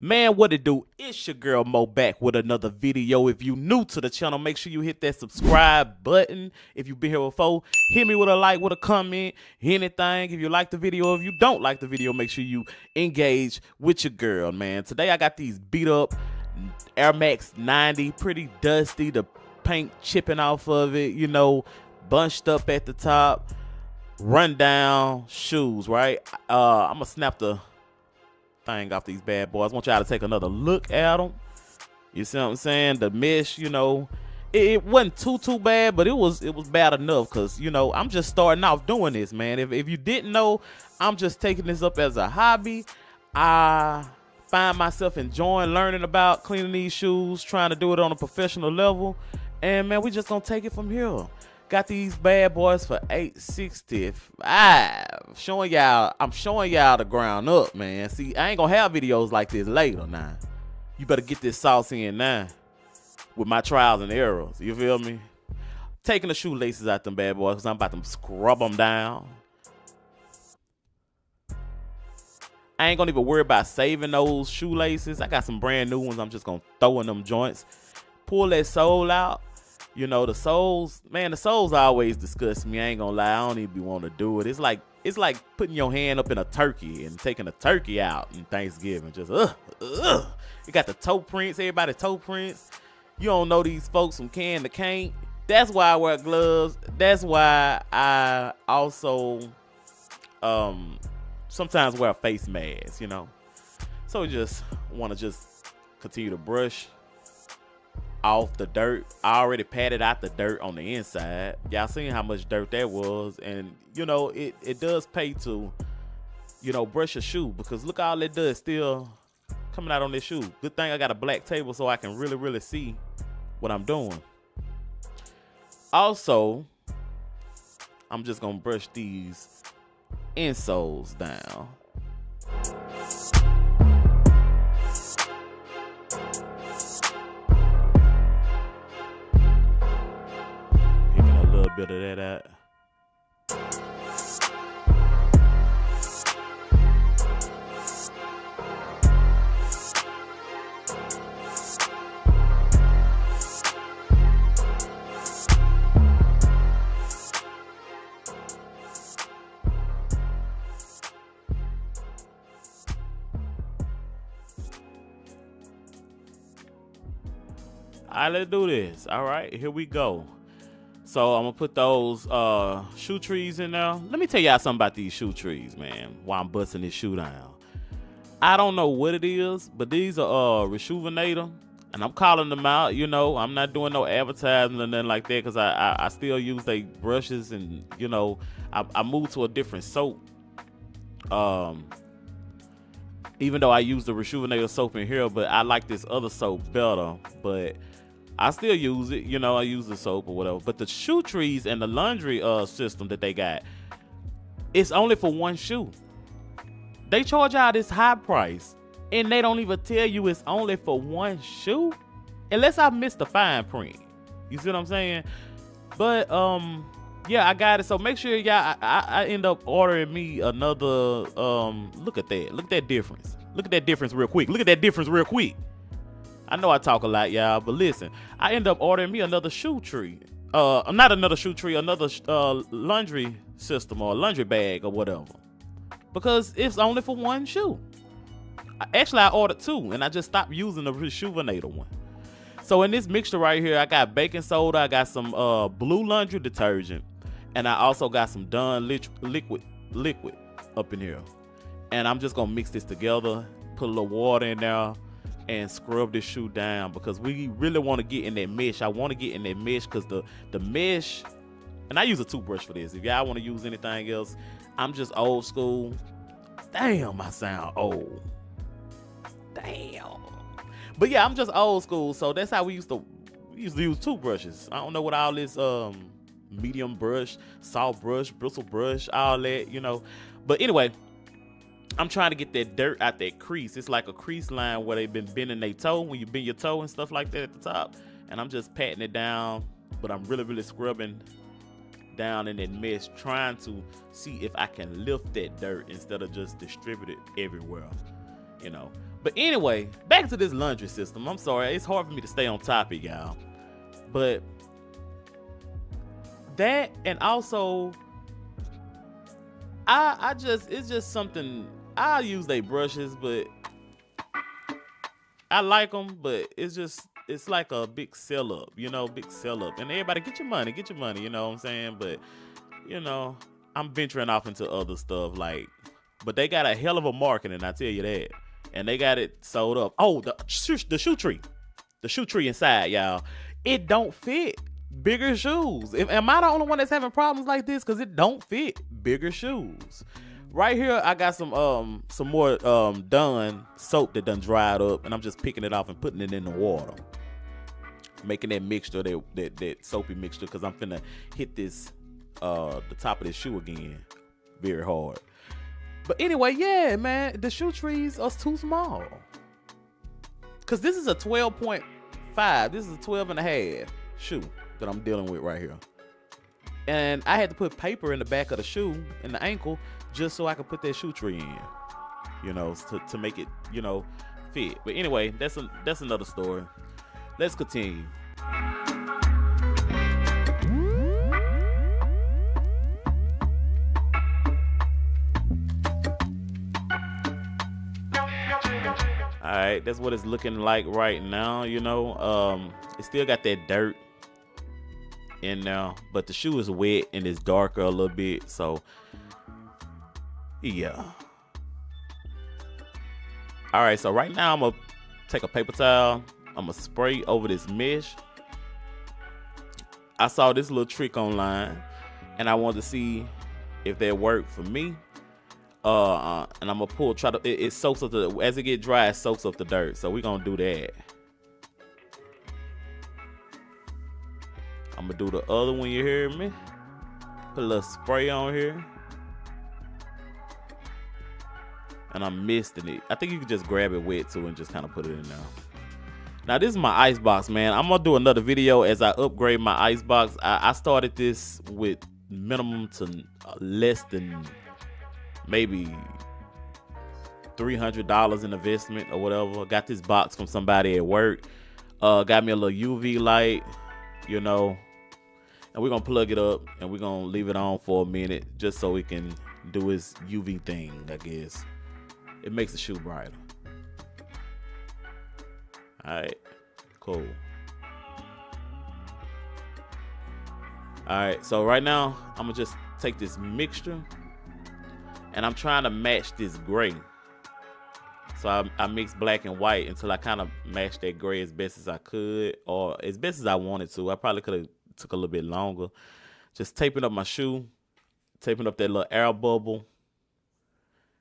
Man, what it do? It's your girl Mo back with another video. If you new to the channel, make sure you hit that subscribe button. If you've been here before, hit me with a like, with a comment, anything. If you like the video, if you don't like the video, make sure you engage with your girl, man. Today I got these beat up Air Max 90, pretty dusty, the paint chipping off of it, you know, bunched up at the top, run down shoes, right? I'm gonna snap the thing off these bad boys. I want y'all to take another look at them. You see what I'm saying? The mesh, you know, it wasn't too bad, but it was bad enough because, you know, I'm just starting off doing this, man. If you didn't know, I'm just taking this up as a hobby. I find myself enjoying learning about cleaning these shoes, trying to do it on a professional level, and man, we just gonna take it from here. Got these bad boys for $8.65. I'm showing y'all the ground up, man. See, I ain't gonna have videos like this later now. You better get this sauce in now with my trials and errors. You feel me? Taking the shoelaces out them bad boys because I'm about to scrub them down. I ain't gonna even worry about saving those shoelaces. I got some brand new ones I'm just gonna throw in them joints. Pull that sole out. You know, the soles, man, the soles always disgust me. I ain't gonna lie, I don't even want to do it. It's like putting your hand up in a turkey and taking a turkey out in Thanksgiving. Just You got the toe prints, everybody toe prints. You don't know these folks from can to can't. That's why I wear gloves. That's why I also sometimes wear a face mask, you know. So we just want to just continue to brush off the dirt. I already patted out the dirt on the inside. Y'all seen how much dirt that was, and you know it does pay to, you know, brush your shoe, because look, all that does still coming out on this shoe. Good thing I got a black table so I can really see what I'm doing. Also, I'm just gonna brush these insoles down. Bit of that out. All right, let's do this. All right, here we go. So I'm gonna put those shoe trees in there. Let me tell y'all something about these shoe trees, man, while I'm busting this shoe down. I don't know what it is, but these are Rejuvenator, and I'm calling them out. You know, I'm not doing no advertising or nothing like that, because I still use they brushes, and you know, I moved to a different soap. Even though I use the Rejuvenator soap in here, but I like this other soap better. But I still use it, you know, I use the soap or whatever. But the shoe trees and the laundry system that they got, it's only for one shoe. They charge out this high price, and they don't even tell you it's only for one shoe, unless I missed the fine print. You see what I'm saying? But yeah, I got it. So make sure y'all, I end up ordering me another. Look at that. Look at that difference. Look at that difference real quick. Look at that difference real quick. I know I talk a lot, y'all, but listen, I end up ordering me another shoe tree. Not another shoe tree, another laundry system or laundry bag or whatever, because it's only for one shoe. Actually, I ordered two, and I just stopped using the Rejuvenator one. So in this mixture right here, I got baking soda, I got some blue laundry detergent, and I also got some Dawn liquid up in here. And I'm just gonna mix this together, put a little water in there, and scrub this shoe down, because we really want to get in that mesh. I want to get in that mesh because the mesh, and I use a toothbrush for this. If y'all want to use anything else, I'm just old school. Damn, I sound old. Damn. But yeah, I'm just old school, so that's how we used to use toothbrushes. I don't know what all this medium brush, soft brush, bristle brush, all that, you know. But anyway, I'm trying to get that dirt out that crease. It's like a crease line where they've been bending their toe, when you bend your toe and stuff like that at the top. And I'm just patting it down, but I'm really scrubbing down in that mesh, trying to see if I can lift that dirt instead of just distribute it everywhere, you know. But anyway, back to this laundry system. I'm sorry, it's hard for me to stay on topic, y'all. But that, and also it's just something. I use they brushes, but I like them, but it's like a big sell up, big sell up. And everybody get your money, you know what I'm saying? But I'm venturing off into other stuff, but they got a hell of a marketing, I tell you that. And they got it sold up. Oh, the shoe tree. The shoe tree inside, y'all. It don't fit bigger shoes. Am I the only one that's having problems like this? Because it don't fit bigger shoes. Right here, I got some more done soap that done dried up, and I'm just picking it off and putting it in the water, making that mixture, that soapy mixture, because I'm finna hit this the top of this shoe again, very hard. But anyway, yeah, man, the shoe trees are too small. Cause this is a 12.5. This is a 12 and a half shoe that I'm dealing with right here. And I had to put paper in the back of the shoe, in the ankle, just so I could put that shoe tree in, to make it, fit. But anyway, that's another story. Let's continue. All right, that's what it's looking like right now, it still got that dirt in there, but the shoe is wet and it's darker a little bit, so yeah. All right, so right now I'm gonna take a paper towel, I'm gonna spray over this mesh. I saw this little trick online and I wanted to see if that worked for me. And I'm gonna it soaks up as it get dry, it soaks up the dirt. So we're gonna do that. I'm gonna do the other one, you hear me? Put a little spray on here. And I'm misting it. I think you can just grab it wet too and just kind of put it in there. Now this is my ice box, man. I'm gonna do another video as I upgrade my ice box. I started this with minimum to less than maybe $300 in investment or whatever. Got this box from somebody at work. Got me a little UV light, and we're gonna plug it up and we're gonna leave it on for a minute just so it can do its UV thing, I guess. It makes the shoe brighter. All right, cool. All right, so right now I'm gonna just take this mixture and I'm trying to match this gray. So I mixed black and white until I kind of matched that gray as best as I could, or as best as I wanted to. I probably could have took a little bit longer. Just taping up my shoe, taping up that little air bubble.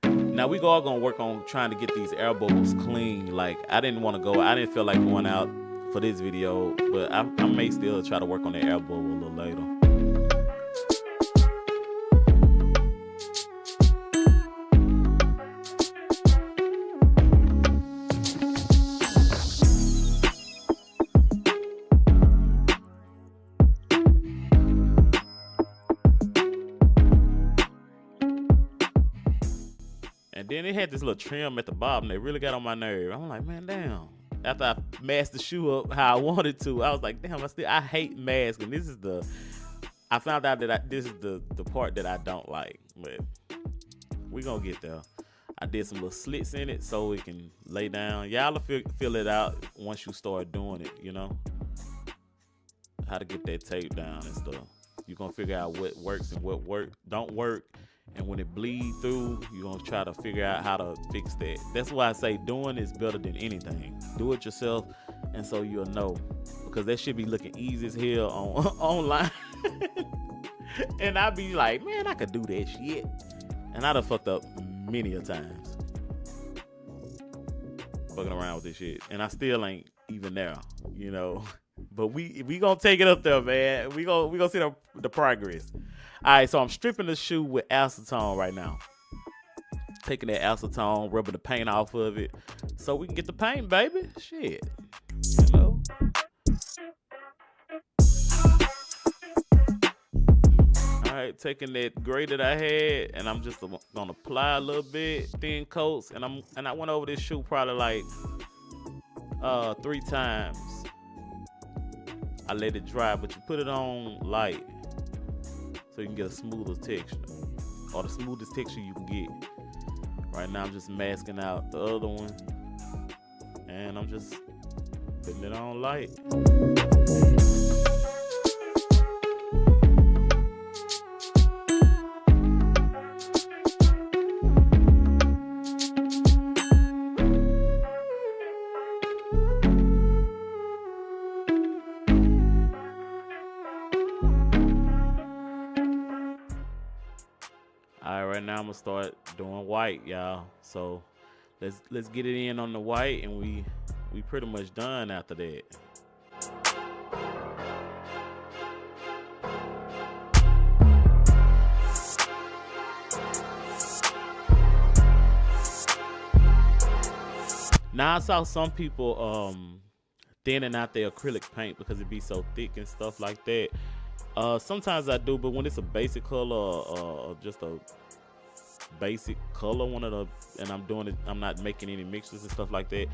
Now we all gonna work on trying to get these air bubbles clean. I didn't feel like going out for this video, but I may still try to work on the air bubble a little later. And then it had this little trim at the bottom that really got on my nerve. I'm like, man, damn. After I masked the shoe up how I wanted to, I was like, damn, I hate masking. I found out that this is the part that I don't like. But we gonna get there. I did some little slits in it so it can lay down. Y'all will feel it out once you start doing it, how to get that tape down and stuff. You're gonna figure out what works and what don't work. And when it bleed through, you're gonna try to figure out how to fix that. That's why I say doing is better than anything. Do it yourself, and so you'll know, because that should be looking easy as hell online. And I be like, man, I could do that shit, and I done fucked up many a times fucking around with this shit, and I still ain't even there, But we gonna take it up there, man. We gonna see the progress. All right, so I'm stripping the shoe with acetone right now. Taking that acetone, rubbing the paint off of it, so we can get the paint, baby. Shit, All right, taking that gray that I had, and I'm just gonna apply a little bit thin coats, and I went over this shoe probably like 3 times. I let it dry, but you put it on light so you can get a smoother texture, or the smoothest texture you can get. Right now I'm just masking out the other one, and I'm just putting it on light. All right, right now I'm gonna start doing white, y'all. So let's get it in on the white, and we pretty much done after that. Now I saw some people thinning out their acrylic paint because it be so thick and stuff like that. Sometimes I do, but when it's a basic color, just a basic color, and I'm doing it, I'm not making any mixtures and stuff like that,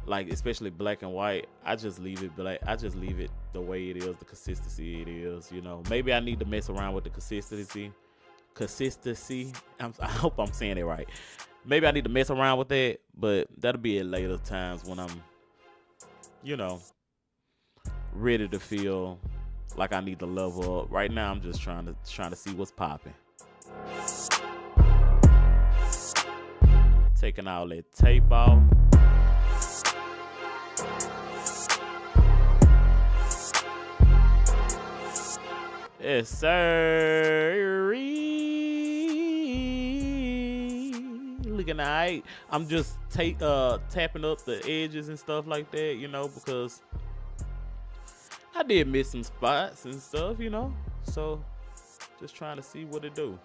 like especially black and white, I just leave it black. I just leave it the way it is, the consistency it is, you know. Maybe I need to mess around with the consistency. I hope I'm saying it right. Maybe I need to mess around with that, but that'll be at later times when I'm, you know, ready to feel like I need to level up. Right now I'm just trying to see what's popping. Taking all that tape off. Yes, sir. Looking alright. I'm just tapping up the edges and stuff like that, you know, because I did miss some spots and stuff, you know. So just trying to see what it do.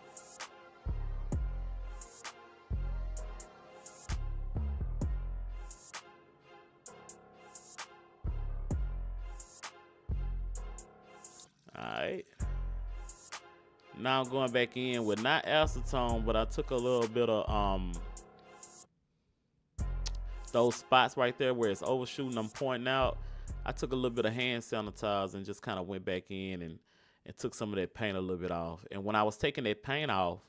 Alright. Now I'm going back in with not acetone, but I took a little bit of those spots right there where it's overshooting, I'm pointing out. I took a little bit of hand sanitizer and just kind of went back in and took some of that paint a little bit off. And when I was taking that paint off,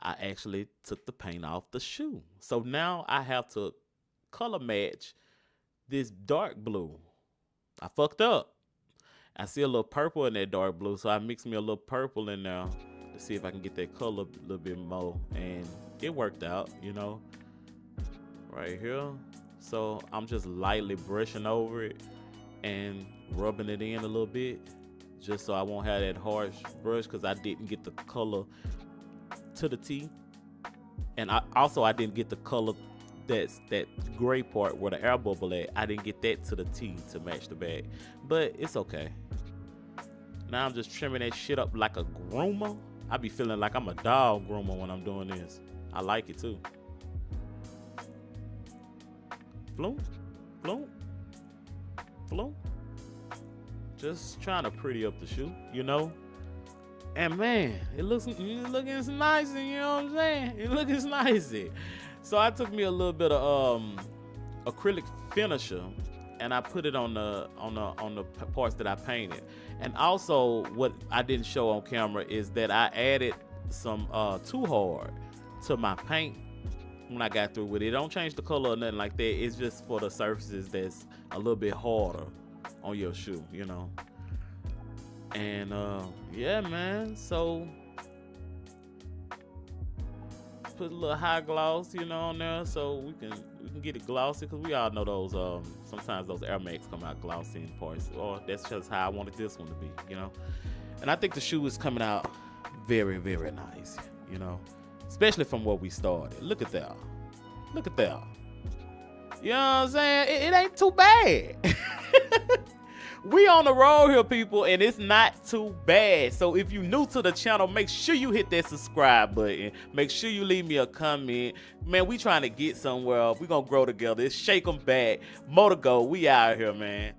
I actually took the paint off the shoe. So now I have to color match this dark blue. I fucked up. I see a little purple in that dark blue, so I mixed me a little purple in there to see if I can get that color a little bit more, and it worked out, you know, right here. So I'm just lightly brushing over it and rubbing it in a little bit, just so I won't have that harsh brush, because I didn't get the color to the T, and I didn't get the color that gray part where the air bubble at. I didn't get that to the T to match the bag, but it's okay. Now I'm just trimming that shit up like a groomer. I be feeling like I'm a dog groomer when I'm doing this. I like it too. Bloom, bloom, bloom. Just trying to pretty up the shoe, you know. And man, it looking nice, you know what I'm saying? It looking nice. So I took me a little bit of acrylic finisher, and I put it on the parts that I painted. And also, what I didn't show on camera is that I added some Too Hard to my paint when I got through with it. It don't change the color or nothing like that. It's just for the surfaces that's a little bit harder on your shoe, you know. And yeah, man. So put a little high gloss, you know, on there, so we can get it glossy, because we all know those sometimes those Air Max come out glossy in parts. Or that's just how I wanted this one to be, you know. And I think the shoe is coming out very, very nice, you know, especially from where we started. Look at that. Look at that. You know what I'm saying? It ain't too bad. We on the road here, people, and it's not too bad. So if you're new to the channel, make sure you hit that subscribe button. Make sure you leave me a comment. Man, we trying to get somewhere. We gonna grow together. It's Shake 'em back. ModdaGoat, we out here, man.